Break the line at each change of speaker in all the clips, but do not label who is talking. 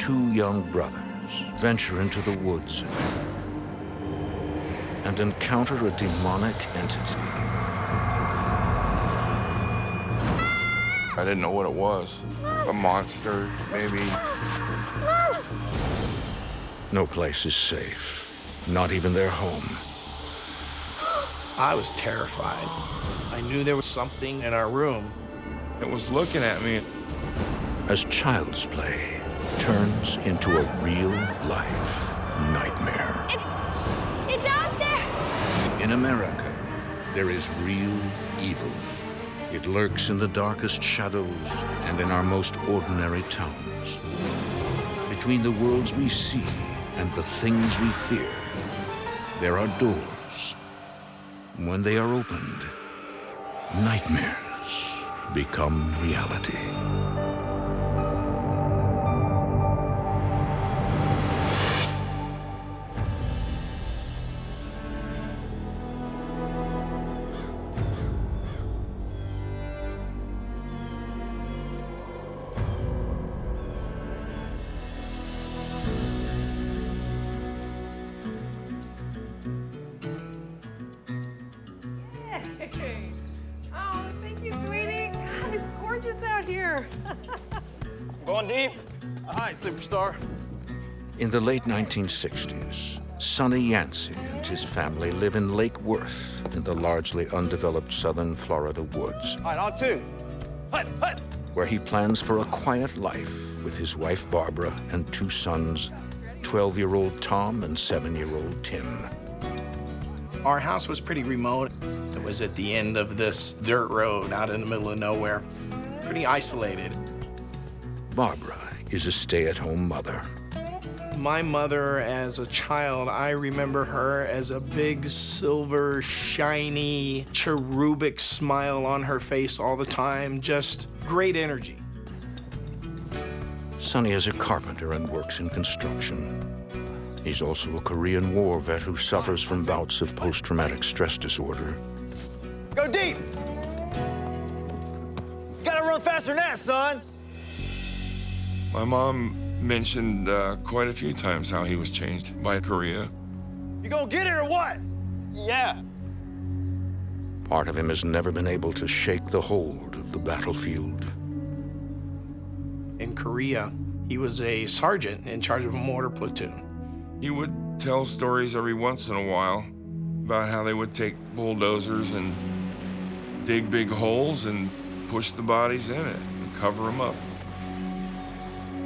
two young brothers venture into the woods and encounter a demonic entity.
I didn't know what it was. A monster, maybe.
No place is safe, not even their home.
I was terrified. I knew there was something in our room.
It was looking at me.
As child's play turns into a real-life nightmare.
It's out there!
In America, there is real evil. It lurks in the darkest shadows and in our most ordinary towns. Between the worlds we see and the things we fear, there are doors. When they are opened, nightmares become reality.
Oh, thank you, sweetie. God, it's gorgeous out here.
Going deep? Hi, superstar.
In the late 1960s, Sonny Yancey and his family live in Lake Worth in the largely undeveloped southern Florida woods,
All right, on two. Hut, hut.
where he plans for a quiet life with his wife Barbara and two sons, 12-year-old Tom and 7-year-old Tim.
Our house was pretty remote. It was at the end of this dirt road out in the middle of nowhere. Pretty isolated.
Barbara is a stay-at-home mother.
My mother, as a child, I remember her as a big, silver, shiny, cherubic smile on her face all the time. Just great energy.
Sonny is a carpenter and works in construction. He's also a Korean War vet who suffers from bouts of post-traumatic stress disorder.
Go deep. You gotta run faster than that, son.
My mom mentioned quite a few times how he was changed by Korea.
You gonna get it or what? Yeah.
Part of him has never been able to shake the hold of the battlefield.
In Korea, he was a sergeant in charge of a mortar platoon.
He would tell stories every once in a while about how they would take bulldozers and dig big holes and push the bodies in it and cover them up.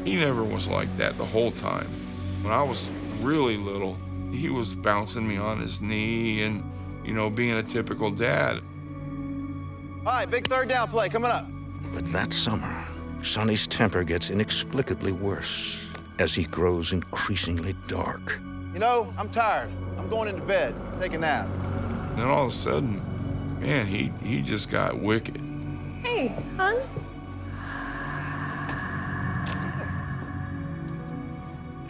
He never was like that the whole time. When I was really little, he was bouncing me on his knee and, you know, being a typical dad.
All right, big third down play coming up.
But that summer, Sonny's temper gets inexplicably worse as he grows increasingly dark.
You know, I'm tired. I'm going into bed. Take a nap.
And then all of a sudden, man, he just got wicked.
Hey, hon.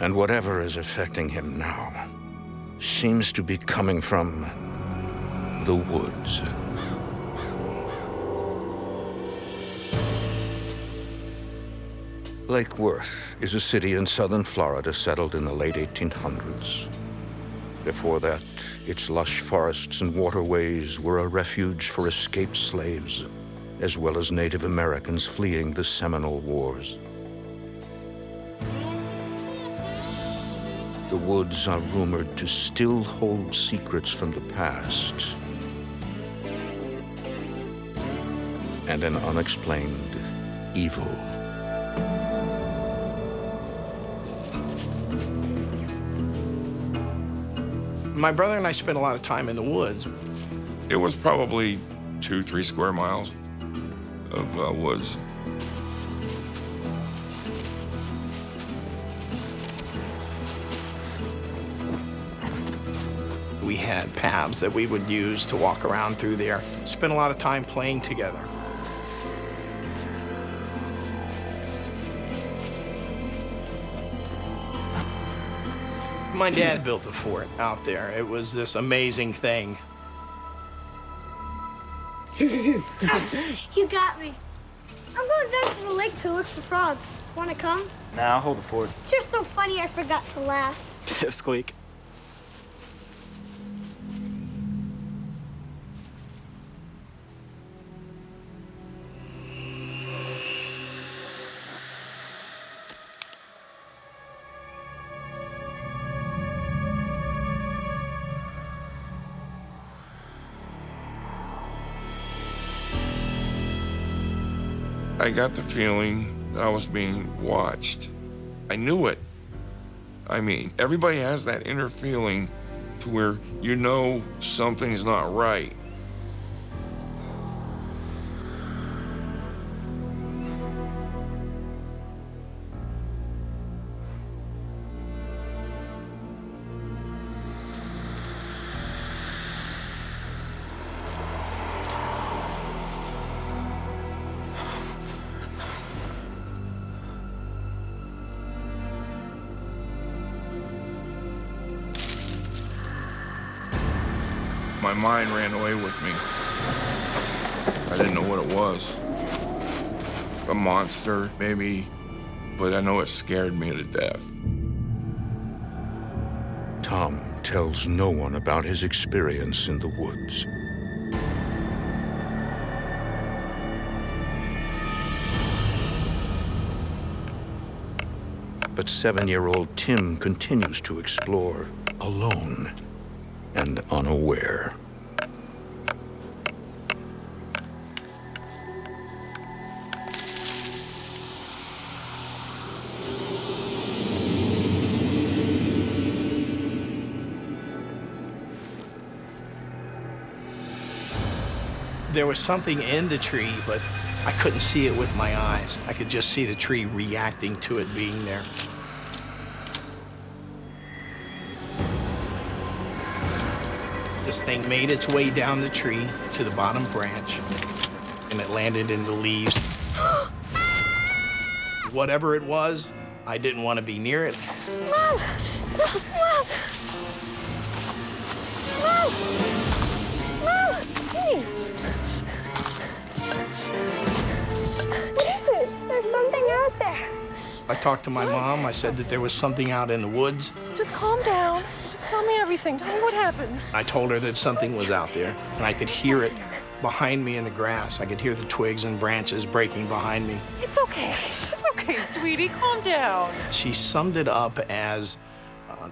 And whatever is affecting him now seems to be coming from the woods. Lake Worth is a city in southern Florida settled in the late 1800s. Before that, its lush forests and waterways were a refuge for escaped slaves, as well as Native Americans fleeing the Seminole Wars. The woods are rumored to still hold secrets from the past and an unexplained evil.
My brother and I spent a lot of time in the woods.
It was probably 2-3 square miles of woods.
We had paths that we would use to walk around through there. Spent a lot of time playing together. My dad built a fort out there. It was this amazing thing.
You got me. I'm going down to the lake to look for frogs. Want to come?
Nah, I'll hold the fort.
You're so funny I forgot to laugh.
Squeak.
I got the feeling that I was being watched. I knew it. I mean, everybody has that inner feeling to where you know something's not right. My mind ran away with me. I didn't know what it was. A monster, maybe, but I know it scared me to death.
Tom tells no one about his experience in the woods. But 7-year-old Tim continues to explore alone and unaware.
There was something in the tree, but I couldn't see it with my eyes. I could just see the tree reacting to it being there. This thing made its way down the tree to the bottom branch, and it landed in the leaves. Whatever it was, I didn't want to be near it.
Mom! Mom! Mom! Mom! Hey! What is it? There's something out there.
I talked to my mom. I said that there was something out in the woods.
Just calm down. Just tell me everything. Tell me what happened.
I told her that something was out there, and I could hear it behind me in the grass. I could hear the twigs and branches breaking behind me.
It's okay. It's okay, sweetie. Calm down.
She summed it up as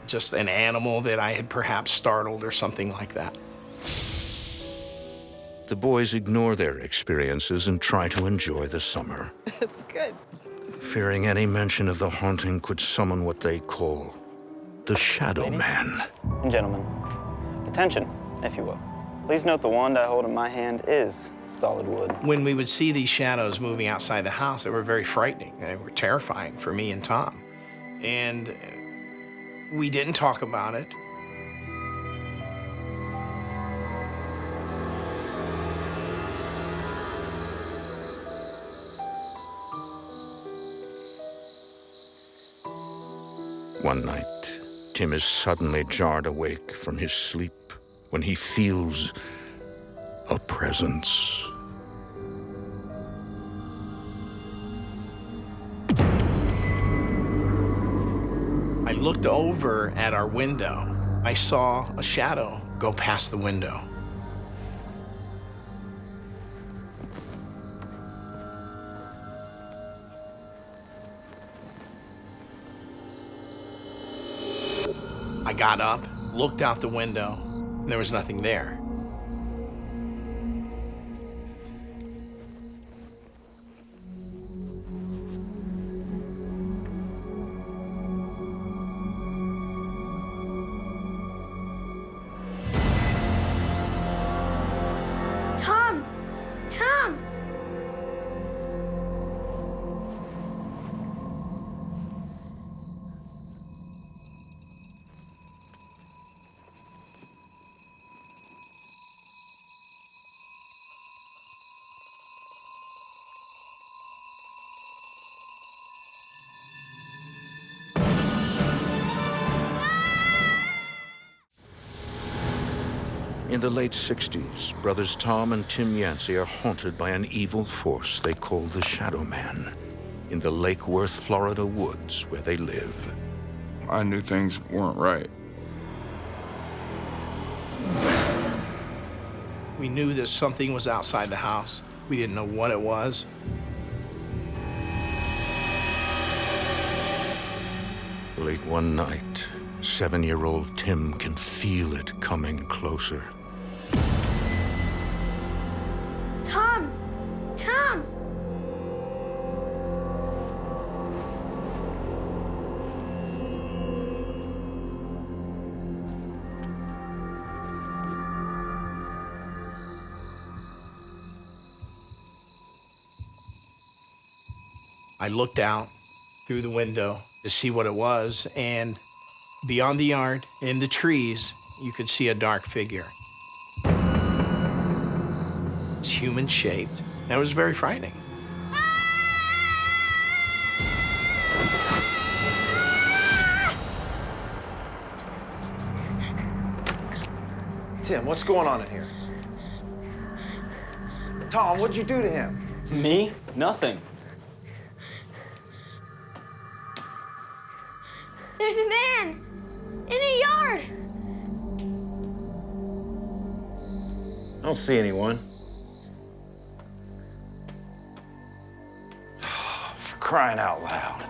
just an animal that I had perhaps startled or something like that.
The boys ignore their experiences and try to enjoy the summer,
That's good.
fearing any mention of the haunting could summon what they call the Shadow Man.
And gentlemen, attention, if you will. Please note the wand I hold in my hand is solid wood.
When we would see these shadows moving outside the house, they were very frightening. They were terrifying for me and Tom. And we didn't talk about it.
One night, Tim is suddenly jarred awake from his sleep when he feels a presence.
I looked over at our window. I saw a shadow go past the window. I got up, looked out the window, and there was nothing there.
Tom! Tom!
In the late 60s, brothers Tom and Tim Yancey are haunted by an evil force they call the Shadow Man. in the Lake Worth, Florida woods where they live.
I knew things weren't right.
We knew that something was outside the house. We didn't know what it was.
Late one night, 7-year-old Tim can feel it coming closer.
Tom! Tom!
I looked out through the window to see what it was, and beyond the yard, in the trees, you could see a dark figure. It's human-shaped, and it was very frightening.
Tim, what's going on in here? Tom, what'd you do to him?
Me? Nothing.
There's a man in a yard.
I don't see anyone. For crying out loud.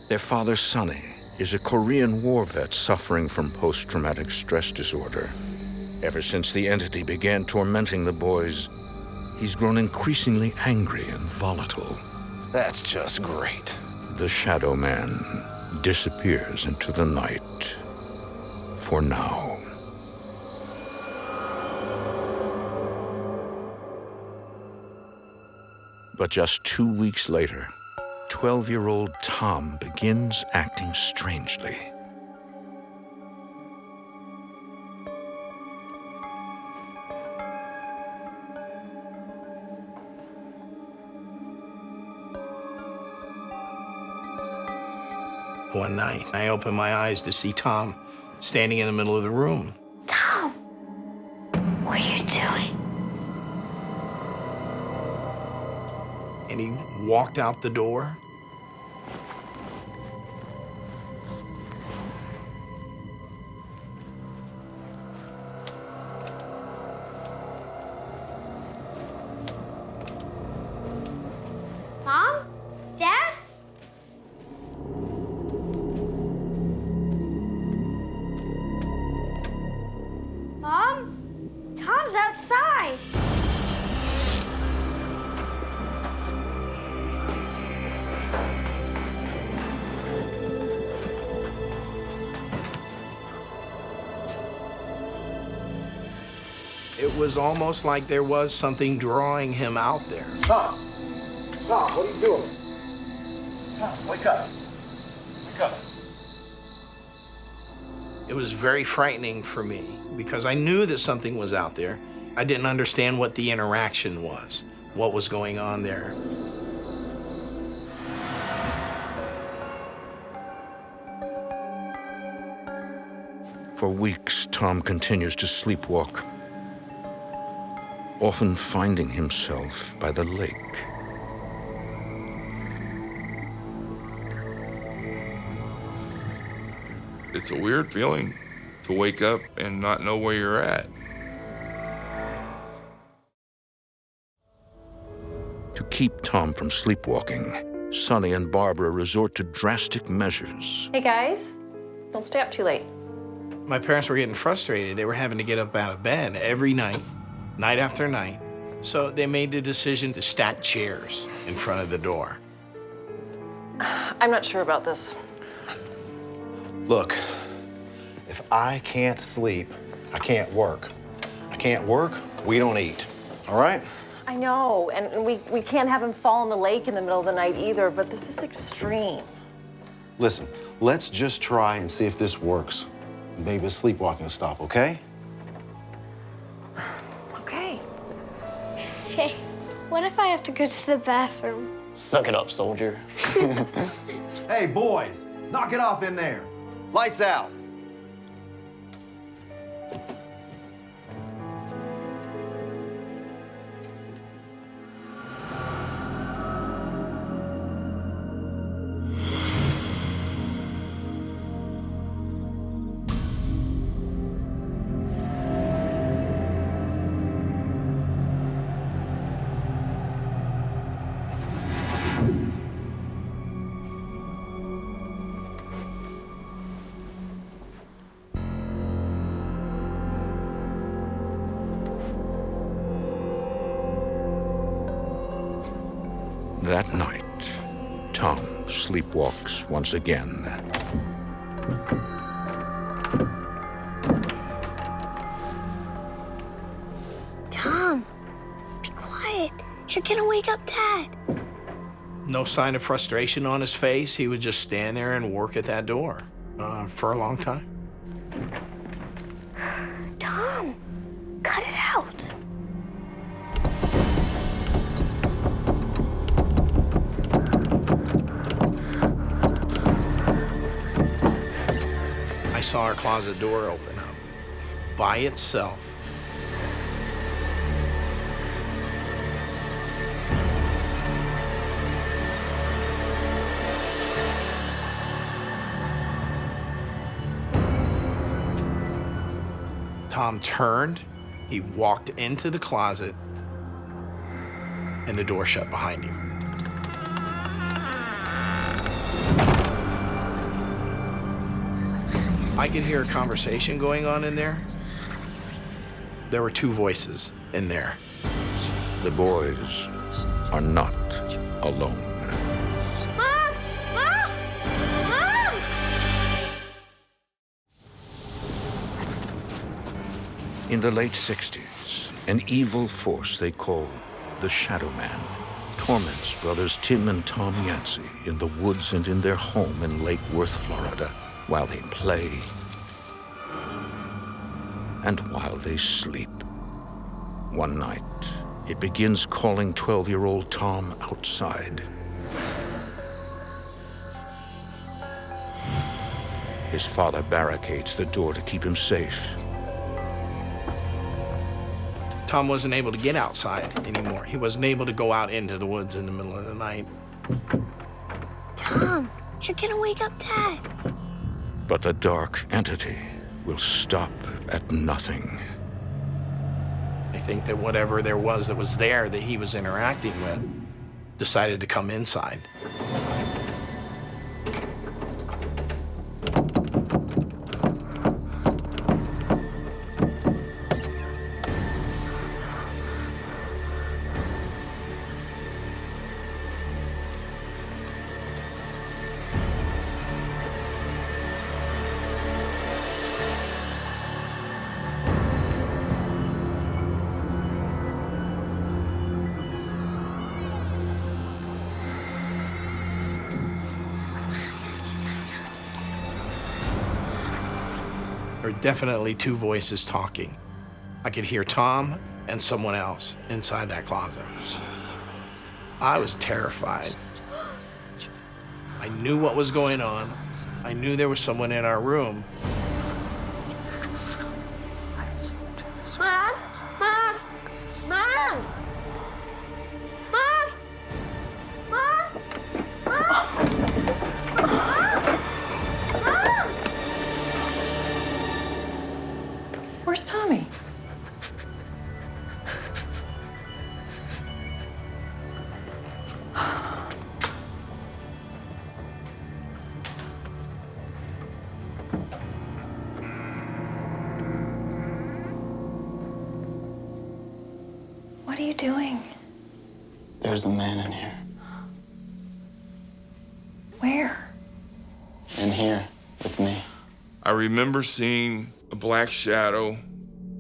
Their father, Sonny, is a Korean War vet suffering from post-traumatic stress disorder. Ever since the entity began tormenting the boys, he's grown increasingly angry and volatile.
That's just great.
The Shadow Man disappears into the night. For now. But just 2 weeks later, 12-year-old Tom begins acting strangely.
One night, I opened my eyes to see Tom standing in the middle of the room.
Tom! What are you doing?
And he walked out the door.
Mom? Dad? Mom? Tom's outside.
It was almost like there was something drawing him out there.
Tom, what are you doing? Tom, wake up. Wake up.
It was very frightening for me because I knew that something was out there. I didn't understand what the interaction was, what was going on there.
For weeks, Tom continues to sleepwalk, often finding himself by the lake.
It's a weird feeling to wake up and not know where you're at.
To keep Tom from sleepwalking, Sonny and Barbara resort to drastic measures.
Hey guys, don't stay up too late.
My parents were getting frustrated. They were having to get up out of bed every night, night after night. So they made the decision to stack chairs in front of the door.
I'm not sure about this.
Look, if I can't sleep, I can't work. I can't work, we don't eat. All right?
I know, and we can't have him fall in the lake in the middle of the night either, but this is extreme.
Listen, let's just try and see if this works. Maybe the sleepwalking will stop, okay?
Okay.
Hey, what if I have to go to the bathroom?
Suck it up, soldier.
Hey, boys, knock it off in there. Lights out.
sleepwalks once again.
Tom, be quiet. You're gonna wake up Dad.
No sign of frustration on his face. He would just stand there and work at that door for a long time.
Tom, cut it out.
I saw our closet door open up by itself. Tom turned, he walked into the closet, and the door shut behind him. I could hear a conversation going on in there. There were two voices in there.
The boys are not alone.
Mom! Mom! Mom!
In the late 60s, an evil force they call the Shadow Man torments brothers Tim and Tom Yancey in the woods and in their home in Lake Worth, Florida, while they play and while they sleep. One night, it begins calling 12-year-old Tom outside. His father barricades the door to keep him safe.
Tom wasn't able to get outside anymore. He wasn't able to go out into the woods in the middle of the night.
Tom, you're gonna wake up Dad.
But the dark entity will stop at nothing.
I think that whatever there was there that he was interacting with decided to come inside. There were definitely two voices talking. I could hear Tom and someone else inside that closet. I was terrified. I knew what was going on. I knew there was someone in our room.
Mom! Mom! Mom! Mom! Mom! Mom!
Where's Tommy? What are you doing?
There's a man in here.
Where?
In here with me.
I remember seeing a black shadow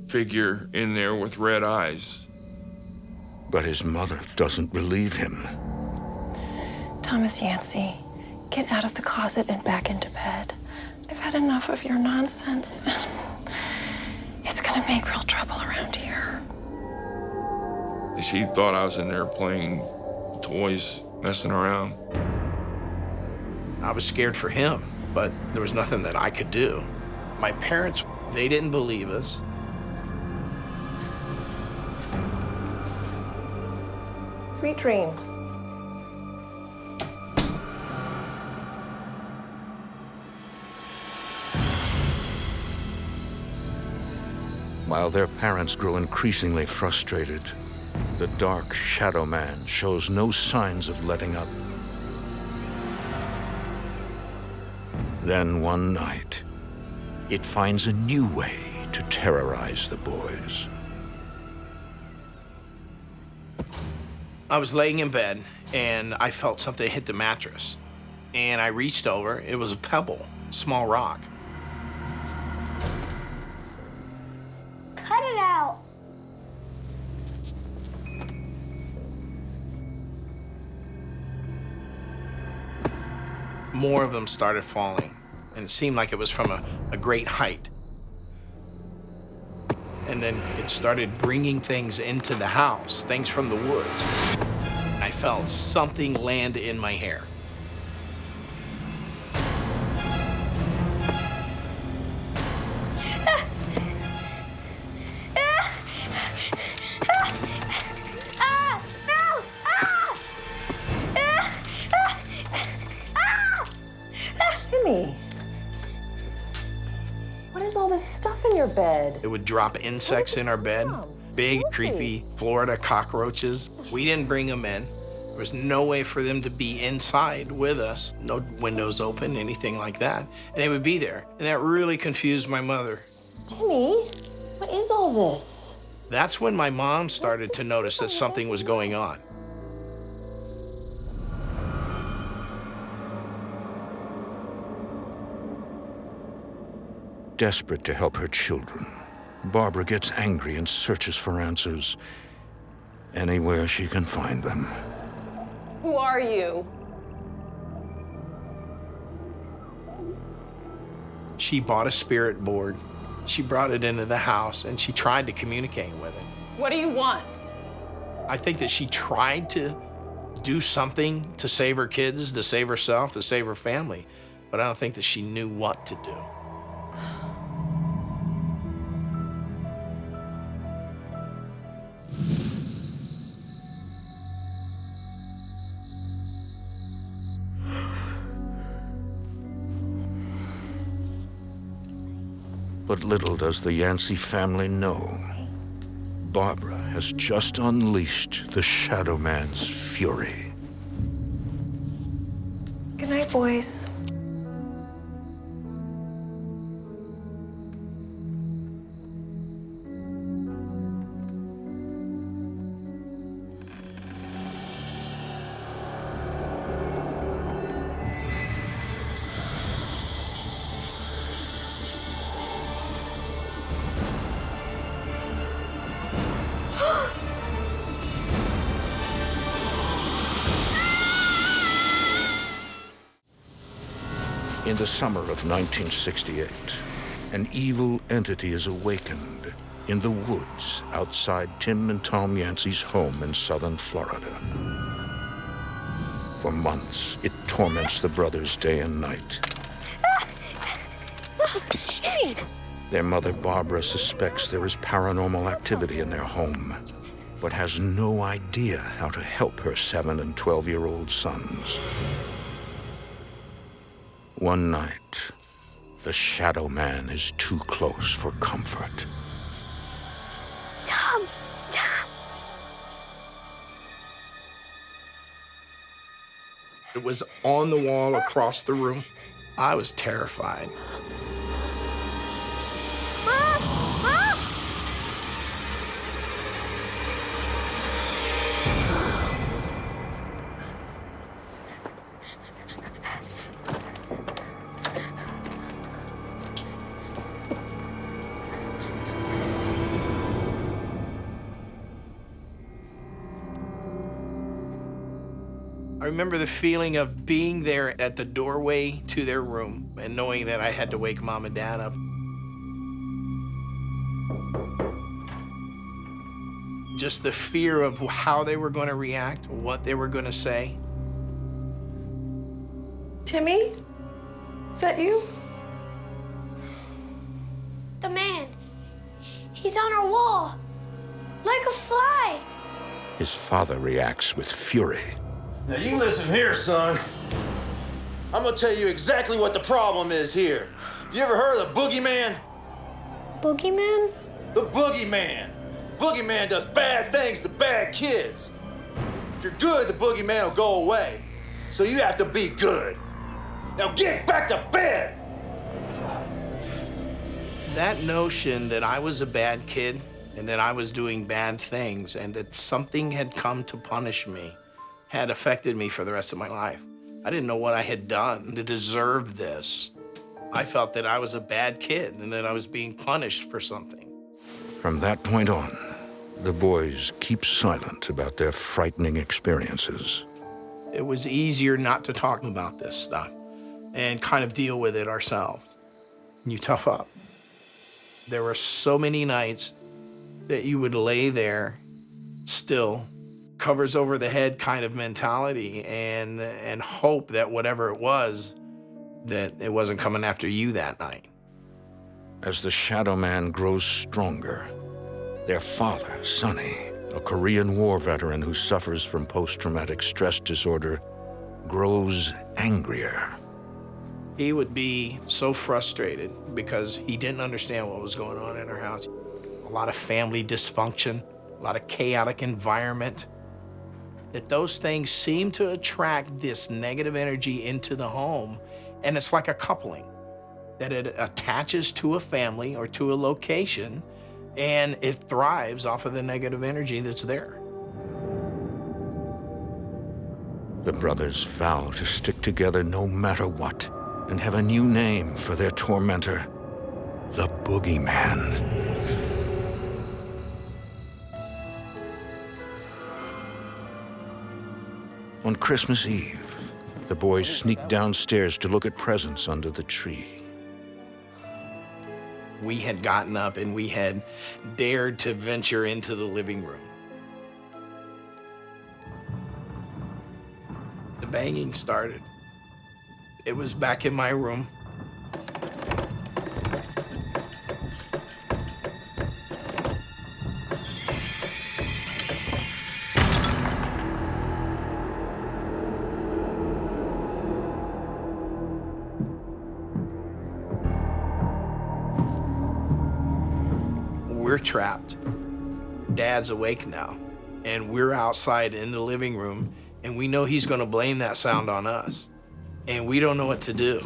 figure in there with red eyes.
But his mother doesn't believe him.
Thomas Yancey, get out of the closet and back into bed. I've had enough of your nonsense. It's gonna make real trouble around here.
She thought I was in there playing toys, messing around.
I was scared for him, but there was nothing that I could do. My parents, they didn't believe us.
Sweet dreams.
While their parents grow increasingly frustrated, the dark Shadow Man shows no signs of letting up. Then one night, it finds a new way to terrorize the boys.
I was laying in bed and I felt something hit the mattress. And I reached over. It was a pebble, small rock.
Cut it out.
More of them started falling, and it seemed like it was from a great height. And then it started bringing things into the house, things from the woods. I felt something land in my hair.
Timmy, what is all this stuff in your bed?
It would drop insects in our bed, big, creepy Florida cockroaches. We didn't bring them in. There was no way for them to be inside with us. No windows open, anything like that. And they would be there. And that really confused my mother.
Timmy, what is all this?
That's when my mom started to notice that something was going on.
Desperate to help her children, Barbara gets angry and searches for answers anywhere she can find them.
Who are you?
She bought a spirit board. She brought it into the house, and she tried to communicate with it.
What do you want?
I think that she tried to do something to save her kids, to save herself, to save her family, but I don't think that she knew what to do.
But little does the Yancey family know, Barbara has just unleashed the Shadow Man's fury.
Good night, boys.
In the summer of 1968, an evil entity is awakened in the woods outside Tim and Tom Yancey's home in southern Florida. For months, it torments the brothers day and night. Their mother, Barbara, suspects there is paranormal activity in their home, but has no idea how to help her 7- and 12-year-old sons. One night, the Shadow Man is too close for comfort.
Tom!
It was on the wall across the room. I was terrified. I remember the feeling of being there at the doorway to their room and knowing that I had to wake Mom and Dad up. Just the fear of how they were going to react, what they were going to say.
Timmy? Is that you?
The man. He's on our wall. Like a fly.
His father reacts with fury.
Now you listen here, son. I'm gonna tell you exactly what the problem is here. You ever heard of the boogeyman?
Boogeyman?
The boogeyman. Boogeyman does bad things to bad kids. If you're good, the boogeyman will go away. So you have to be good. Now get back to bed!
That notion that I was a bad kid and that I was doing bad things and that something had come to punish me had affected me for the rest of my life. I didn't know what I had done to deserve this. I felt that I was a bad kid and that I was being punished for something.
From that point on, the boys keep silent about their frightening experiences.
It was easier not to talk about this stuff and kind of deal with it ourselves. You tough up. There were so many nights that you would lay there still, covers over the head kind of mentality, and hope that whatever it was, that it wasn't coming after you that night.
As the Shadow Man grows stronger, their father, Sonny, a Korean War veteran who suffers from post-traumatic stress disorder, grows angrier.
He would be so frustrated because he didn't understand what was going on in our house. A lot of family dysfunction, a lot of chaotic environment, that those things seem to attract this negative energy into the home, and it's like a coupling, that it attaches to a family or to a location, and it thrives off of the negative energy that's there.
The brothers vow to stick together no matter what, and have a new name for their tormentor, the Boogeyman. On Christmas Eve, the boys sneak downstairs to look at presents under the tree.
We had gotten up and we had dared to venture into the living room. The banging started. It was back in my room. We're trapped. Dad's awake now, and we're outside in the living room, and we know he's gonna blame that sound on us, and we don't know what to do.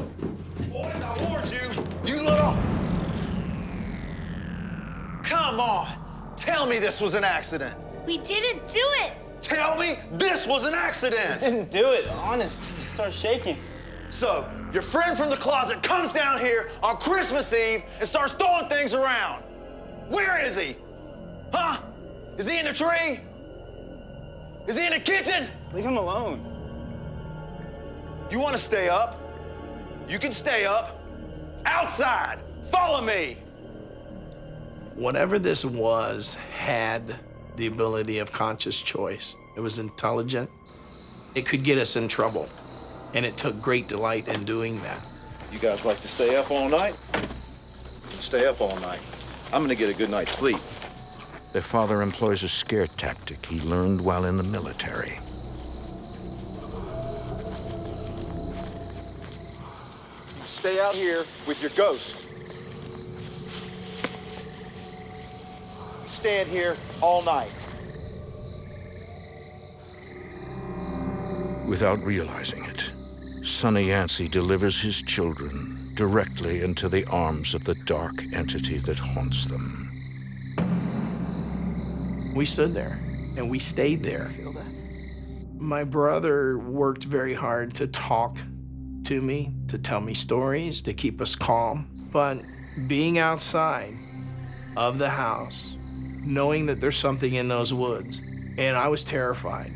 Boys, I warned you, you little... Come on, tell me this was an accident.
We didn't do it.
Tell me this was an accident.
Didn't do it, honest. Start shaking.
So, your friend from the closet comes down here on Christmas Eve and starts throwing things around. Where is he? Huh? Is he in the tree? Is he in the kitchen?
Leave him alone.
You want to stay up? You can stay up. Outside. Follow me.
Whatever this was had the ability of conscious choice. It was intelligent. It could get us in trouble, and it took great delight in doing that.
You guys like to stay up all night? Stay up all night. I'm gonna get a good night's sleep.
Their father employs a scare tactic he learned while in the military.
Stay out here with your ghost. Stand here all night.
Without realizing it, Sonny Yancey delivers his children directly into the arms of the dark entity that haunts them.
We stood there, and we stayed there.
Feel that?
My brother worked very hard to talk to me, to tell me stories, to keep us calm. But being outside of the house, knowing that there's something in those woods, and I was terrified.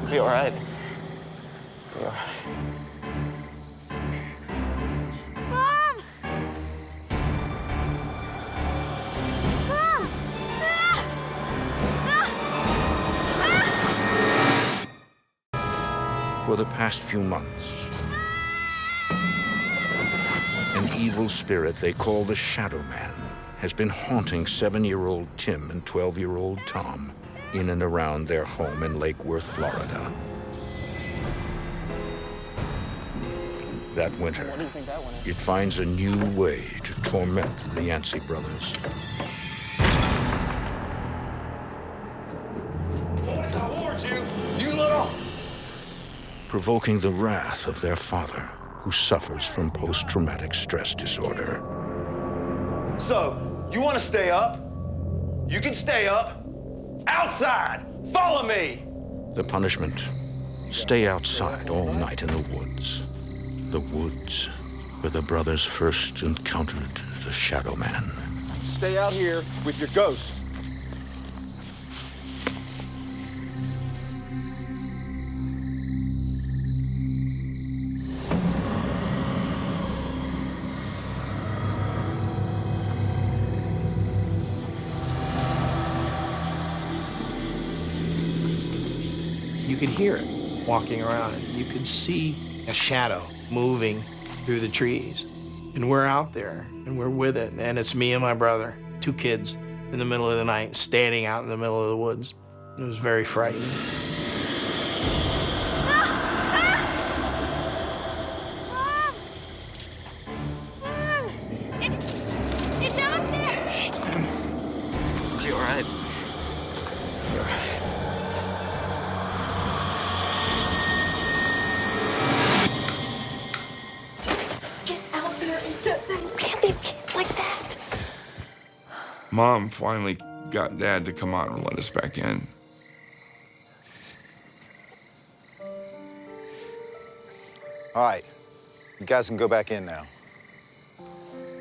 Be all right. Be all right.
Mom! Mom!
For the past few months, an evil spirit they call the Shadow Man has been haunting 7-year-old Tim and 12-year-old Tom in and around their home in Lake Worth, Florida. That winter,
What do you think that one is?
it finds a new way to torment the Yancey brothers.
Boys, I warned you! You little...
Provoking the wrath of their father, who suffers from post-traumatic stress disorder.
So, you want to stay up? You can stay up. Outside! Follow me!
The punishment, stay outside all night in the woods. The woods where the brothers first encountered the Shadow Man.
Stay out here with your ghost.
You could hear it walking around. You could see a shadow moving through the trees. And we're out there, and we're with it. And it's me and my brother, 2 kids, in the middle of the night, standing out in the middle of the woods. It was very frightening.
It's out there!
You all right?
Get out there and get them. Can't leave kids like that.
Mom finally got Dad to come out and let us back in.
All right, you guys can go back in now.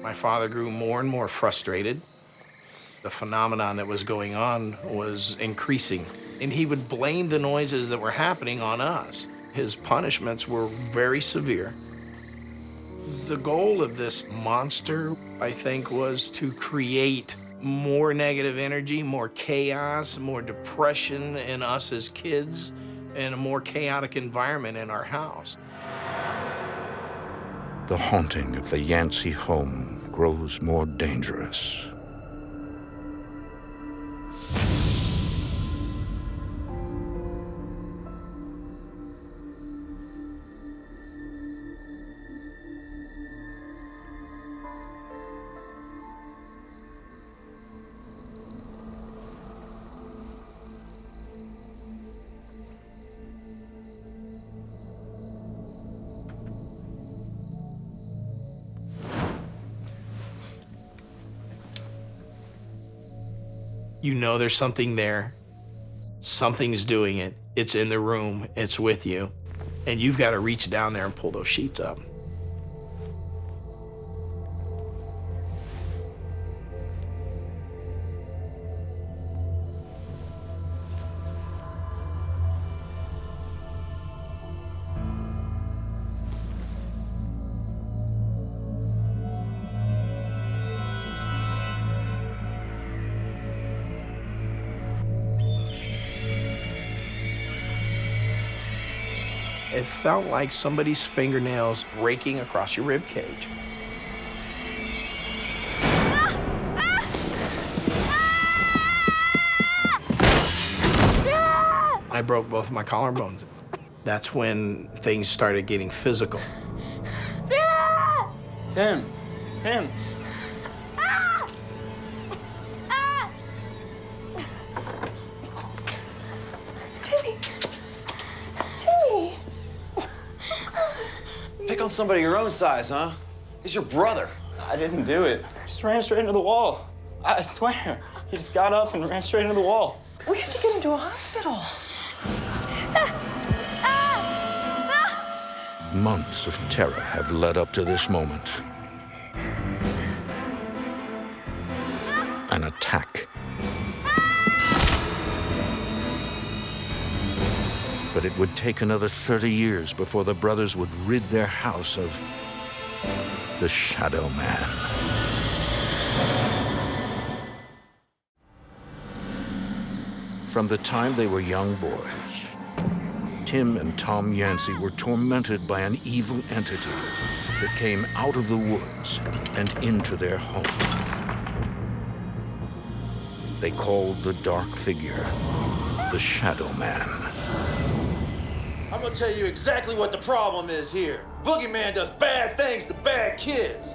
My father grew more and more frustrated. The phenomenon that was going on was increasing, and he would blame the noises that were happening on us. His punishments were very severe. The goal of this monster, I think, was to create more negative energy, more chaos, more depression in us as kids, and a more chaotic environment in our house.
The haunting of the Yancey home grows more dangerous.
You know there's something there. Something's doing it. It's in the room. It's with you. And you've got to reach down there and pull those sheets up. It felt like somebody's fingernails raking across your rib cage. I broke both my collarbones. That's when things started getting physical.
Tim!
Pick on somebody your own size, huh? He's your brother.
I didn't do it. I just ran straight into the wall. I swear. He just got up and ran straight into the wall.
We have to get him to a hospital.
Months of terror have led up to this moment. An attack. But it would take another 30 years before the brothers would rid their house of the Shadow Man. From the time they were young boys, Tim and Tom Yancey were tormented by an evil entity that came out of the woods and into their home. They called the dark figure the Shadow Man.
I'm gonna tell you exactly what the problem is here. boogeyman does bad things to bad kids.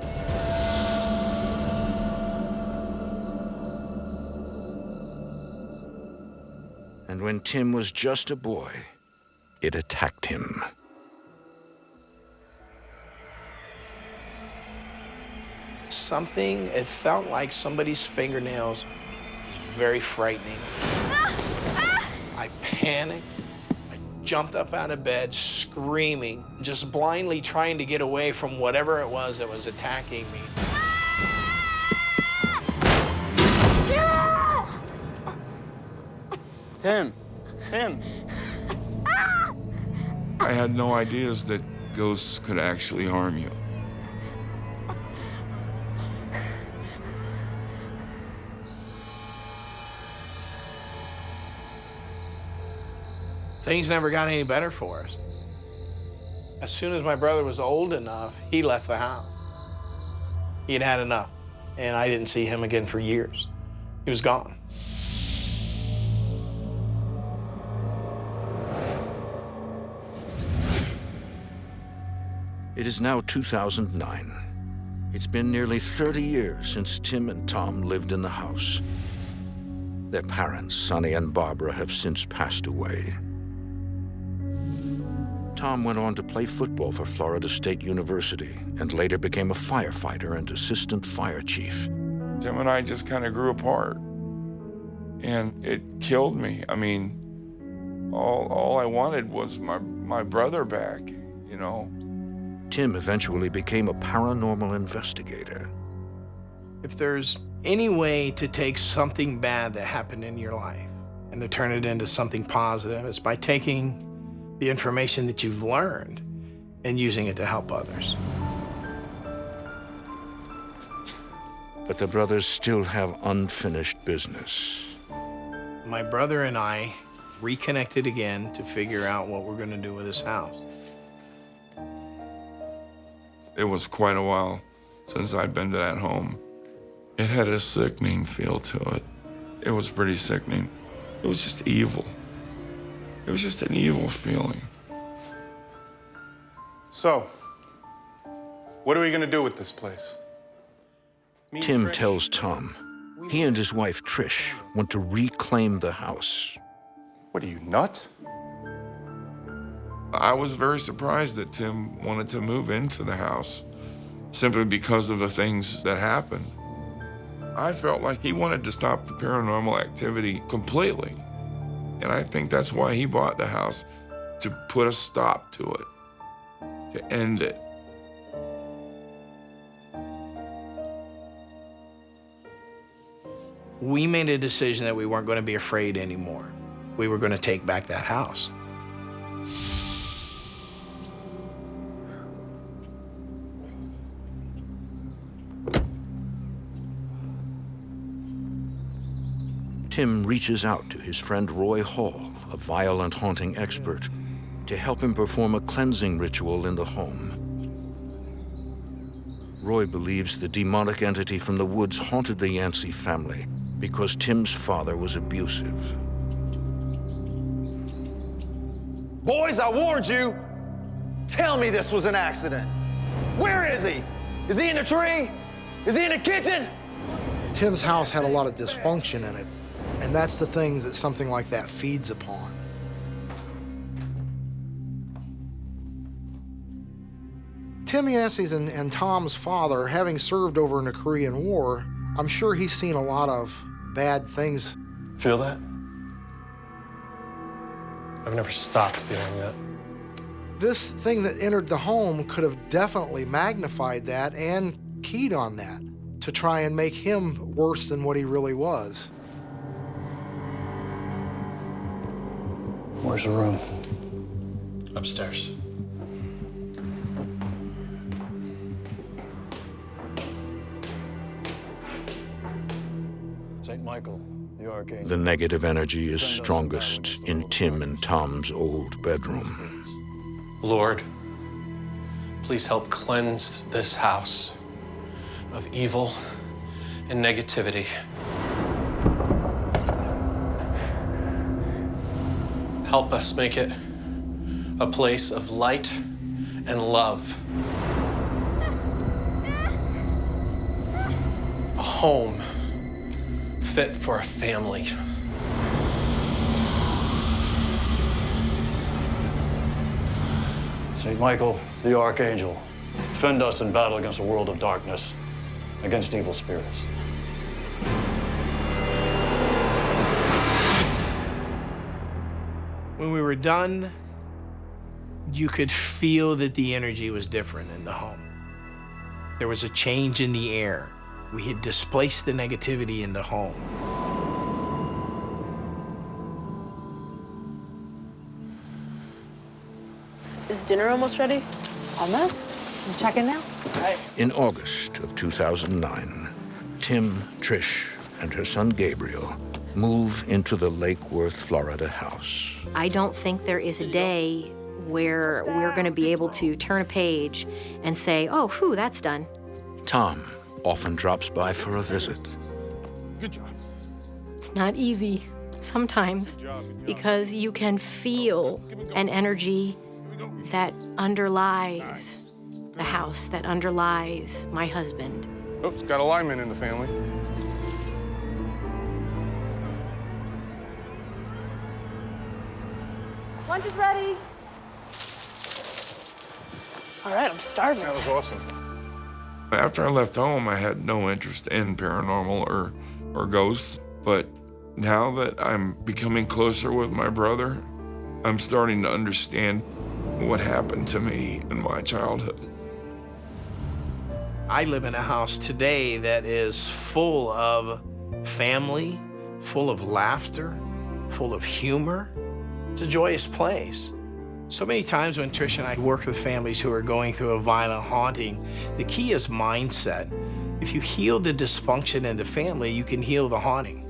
And when Tim was just a boy, it attacked him.
It felt like somebody's fingernails. It was very frightening. I panicked. I jumped up out of bed screaming, just blindly trying to get away from whatever it was that was attacking me.
Tim.
I had no ideas that ghosts could actually harm you.
Things never got any better for us. As soon as my brother was old enough, he left the house. He had had enough, and I didn't see him again for years. He was gone.
It is now 2009. It's been nearly 30 years since Tim and Tom lived in the house. Their parents, Sonny and Barbara, have since passed away. Tom went on to play football for Florida State University and later became a firefighter and assistant fire chief.
Tim and I just kind of grew apart, and it killed me. I mean, all I wanted was my brother back, you know.
Tim eventually became a paranormal investigator.
If there's any way to take something bad that happened in your life and to turn it into something positive, it's by taking the information that you've learned and using it to help others.
But the brothers still have unfinished business.
My brother and I reconnected again to figure out what we're going to do with this house.
It was quite a while since I'd been to that home. It had a sickening feel to it. It was pretty sickening. It was just evil. It was just an evil feeling.
So, what are we gonna do with this place?
Tim tells Tom he and his wife, Trish, want to reclaim the house.
What are you, nuts?
I was very surprised that Tim wanted to move into the house simply because of the things that happened. I felt like he wanted to stop the paranormal activity completely. And I think that's why he bought the house, to put a stop to it, to end it.
We made a decision that we weren't going to be afraid anymore. We were going to take back that house.
Tim reaches out to his friend Roy Hall, a violent haunting expert, to help him perform a cleansing ritual in the home. Roy believes the demonic entity from the woods haunted the Yancey family because Tim's father was abusive.
Boys, I warned you. Tell me this was an accident. Where is he? Is he in the tree? Is he in the kitchen?
Tim's house had a lot of dysfunction in it, and that's the thing that something like that feeds upon. Tim Yancey's and Tom's father, having served over in the Korean War, I'm sure he's seen a lot of bad things.
Feel that? I've never stopped feeling that.
This thing that entered the home could have definitely magnified that and keyed on that to try and make him worse than what he really was.
Where's the room? Upstairs.
St. Michael, the archangel.
The negative energy is strongest in Tim and Tom's old bedroom.
Lord, please help cleanse this house of evil and negativity. Help us make it a place of light
and love. A home fit for a family.
St. Michael, the Archangel, defend us in battle against a world of darkness, against evil spirits.
When we were done, you could feel that the energy was different in the home. There was a change in the air. We had displaced the negativity in the home.
Is dinner almost ready? Almost. I'm checking now.
In August of 2009, Tim, Trish, and her son Gabriel move into the Lake Worth, Florida house.
I don't think there is a day where we're going to be able to turn a page and say, oh, whew, that's done.
Tom often drops by for a visit.
Good job.
It's not easy sometimes because you can feel an energy that underlies the house, that underlies my husband.
Oops, got a lineman in the family.
Lunch is ready. All right, I'm starving.
That was awesome.
After I left home, I had no interest in paranormal or ghosts. But now that I'm becoming closer with my brother, I'm starting to understand what happened to me in my childhood.
I live in a house today that is full of family, full of laughter, full of humor. It's a joyous place. So many times when Trish and I work with families who are going through a violent haunting, the key is mindset. If you heal the dysfunction in the family, you can heal the haunting.